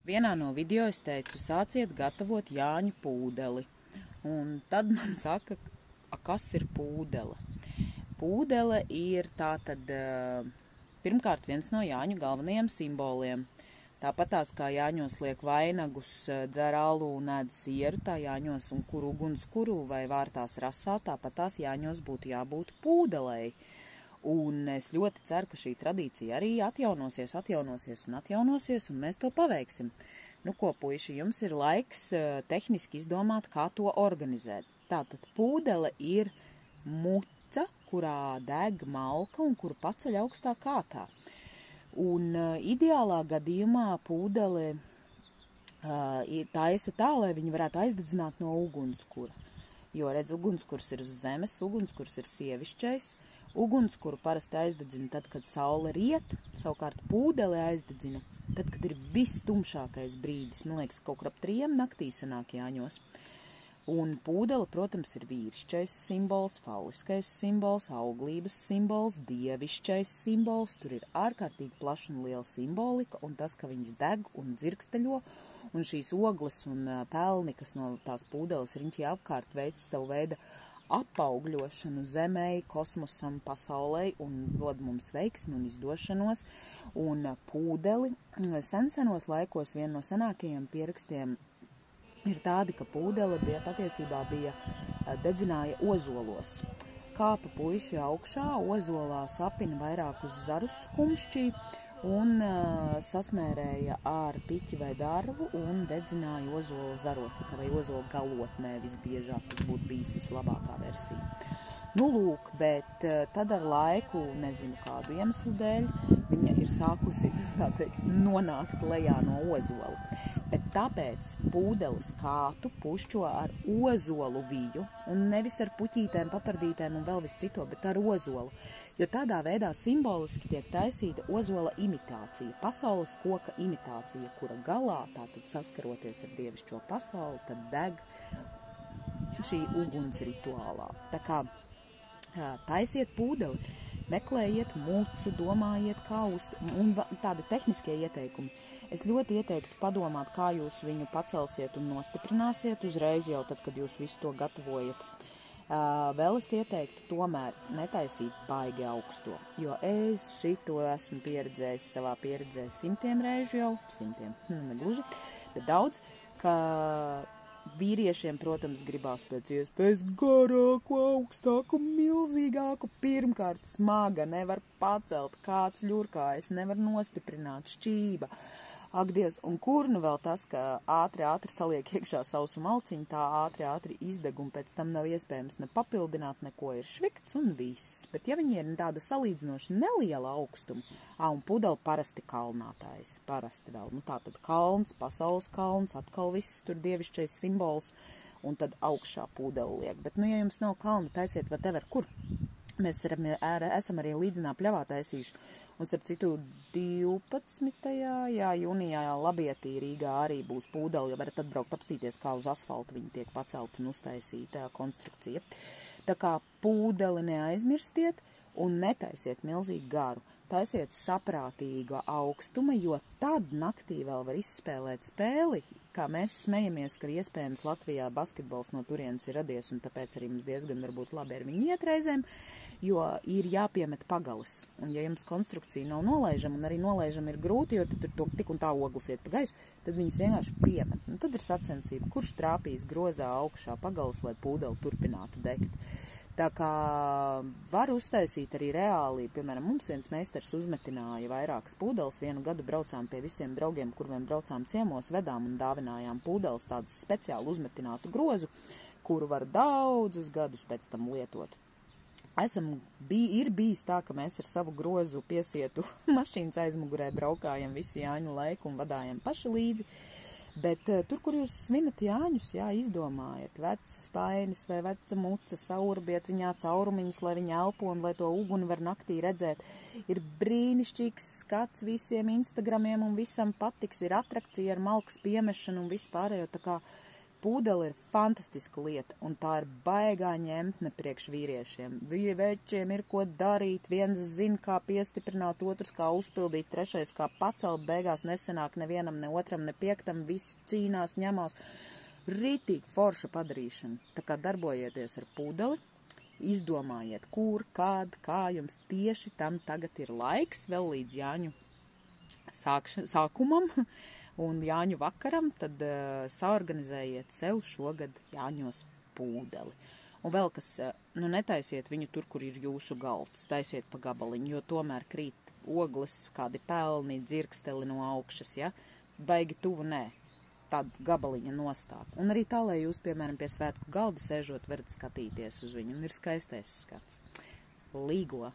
Vienā no video es teicu, sāciet gatavot Jāņu pūdeli. Un tad man saka, kas ir pūdele? Pūdele ir tātad pirmkārt viens no Jāņu galvenajiem simboliem. Tāpat tās kā Jāņos liek vainagus, dzer alu un ēd sieru, tā Jāņos un kur ugunskuru vai vārtās rasā, tāpat tās Jāņos būtu jābūt pūdelei. Un es ļoti ceru, ka šī tradīcija arī atjaunosies, un mēs to paveiksim. Nu ko, puiši, jums ir laiks tehniski izdomāt, kā to organizēt. Tātad pūdele ir muca, kurā deg malka un kuru paceļ augstā kātā. Un ideālā gadījumā pūdele taisa tā, lai viņi varētu aizdedzināt no ugunskura. Jo, redz, ugunskurs ir uz zemes, ugunskurs ir sievišķais. Ugunskuru parasti aizdedzina tad, kad saule riet, savukārt pūdeli aizdedzina tad, kad ir visstumšākais brīdis. Man liekas, kaut kur ap 3 naktī sanāk Jāņos. Un pūdele, protams, ir vīrišķais simbols, falliskais simbols, auglības simbols, dievišķais simbols. Tur ir ārkārtīgi plaša un liela simbolika, un tas, ka viņš deg un dzirksteļo, un šīs ogles un pelni, kas no tās pūdeles riņķī apkārt veic savu veidu apaugļošanu zemei, kosmosam, pasaulei un dod mums veiksmi un izdošanos. Un pūdeli senos laikos viena no senākajiem pierakstiem ir tādi, ka pūdele patiesībā dedzināja ozolos. Kāpa puiši augšā, ozolā sapina vairākus zarus kumšķī un sasmērēja ar piķi vai darvu un dedzināja ozolu zaros, tā kā vai ozolu galotnē visbiežāk, tas būtu bijis vislabākā versija. Nu lūk, bet tad ar laiku, nezinu kādu iemeslu dēļ, viņa ir sākusi, tā teikt, nonākt lejā no ozola. Bet tāpēc pūdeles kātu pušķo ar ozolu viju, un nevis ar puķītēm, papardītēm un vēl visu cito, bet ar ozolu. Jo tādā veidā simboliski tiek taisīta ozola imitācija, pasaules koka imitācija, kura galā, tātad saskaroties ar dievišķo pasauli, tad deg šī uguns rituālā. Tā kā taisiet pūdeli, meklējiet mucu, domājiet, kā un tādi tehniskie ieteikumi. Es ļoti ieteiktu padomāt, kā jūs viņu pacelsiet un nostiprināsiet uzreiz jau tad, kad jūs visu to gatavojat. Vēl es ieteiktu tomēr netaisīt baigi augsto, jo es šito esmu pieredzējis savā pieredzē 100 reižu jau, 100, negluži, bet daudz, ka vīriešiem, protams, gribās pēc iespējas garāku, augstāku, milzīgāku, pirmkārt smaga, nevar pacelt, kāds ļurkājas, nevar nostiprināt, šķība. Ak, Dievs, un kur nu vēl tas, ka ātri saliek iekšā sausu malciņu, tā ātri izdeg, un pēc tam nav iespējams ne papildināt, neko ir švikts un viss. Bet ja viņi ir tāda salīdzinoši neliela augstuma, un pudeli parasti kalnātājs, parasti vēl, nu tā tad kalns, pasaules kalns, atkal viss tur dievišķais simbols, un tad augšā pudeli liek. Bet, nu, ja jums nav kalna, taisiet whatever, kur? Mēs esam arī līdzinā pļavā taisījuši. Un starp citu 12. jūnijā Labietī Rīgā arī būs pūdeli, jo varat atbraukt apstīties, kā uz asfalta viņi tiek pacelt un uztaisīta konstrukcija. Tā kā pūdeli neaizmirstiet un netaisiet milzīgi garu. Taisiet saprātīga augstuma, jo tad naktī vēl var izspēlēt spēli, kā mēs smejamies, ka iespējams Latvijā basketbols no turienes ir radies, un tāpēc arī mums diezgan varbūt labi ar viņu iet reizēm, jo ir jāpiemet pagalis. Un ja jums konstrukcija nav nolaižama, un arī nolaižama ir grūti, jo tad tur tik un tā ogles iet pa gaisu, tad viņas vienkārši piemet. Un tad ir sacensība, kurš trāpīs grozā augšā pagalis, lai pūdeli turpinātu degt. Tā kā var uztaisīt arī reāli, piemēram, mums viens meistars uzmetināja vairākas pūdeles, vienu gadu braucām pie visiem draugiem, kuriem braucām ciemos, vedām un dāvinājām pūdeles tādas speciāli uzmetinātu grozu, kuru var daudzus gadus pēc tam lietot. Ir bijis tā, ka mēs ar savu grozu piesietu mašīnas aizmugurē braukājam visu Jāņu laiku un vadājam paši līdzi. Bet tur, kur jūs svinat Jāņus, izdomājiet vecs spainis vai veca muca, saurbiet viņā caurumiņus, lai viņi elpo un lai to uguni var naktī redzēt. Ir brīnišķīgs skats visiem Instagramiem un visam patiks, ir atrakcija ar malkas piemešanu un vispārējo, tā kā Pūdeli ir fantastiska lieta, un tā ir baigā ņemtne priekš vīriešiem. Večiem ir ko darīt, viens zina, kā piestiprināt, otrs kā uzpildīt, trešais kā pacelt, beigās nesenāk nevienam, ne otram, ne piektam, visi cīnās, ņemās. Ritīgi forša padarīšana. Tā kā darbojieties ar pūdeli, izdomājiet, kur, kād, kā jums tieši tam tagad ir laiks, vēl līdz Jāņu sākumam. Un Jāņu vakaram, tad saorganizējiet sev šogad Jāņos pūdeli. Un vēl kas, netaisiet viņu tur, kur ir jūsu galds, taisiet pa gabaliņu, jo tomēr krīt ogles, kādi pelni, dzirksteli no augšas, ja? Baigi tuvu nē, tādu gabaliņa nostāt. Un arī tā, lai jūs, piemēram, pie svētku galda sēžot, varat skatīties uz viņu, un ir skaistais skats. Līgo!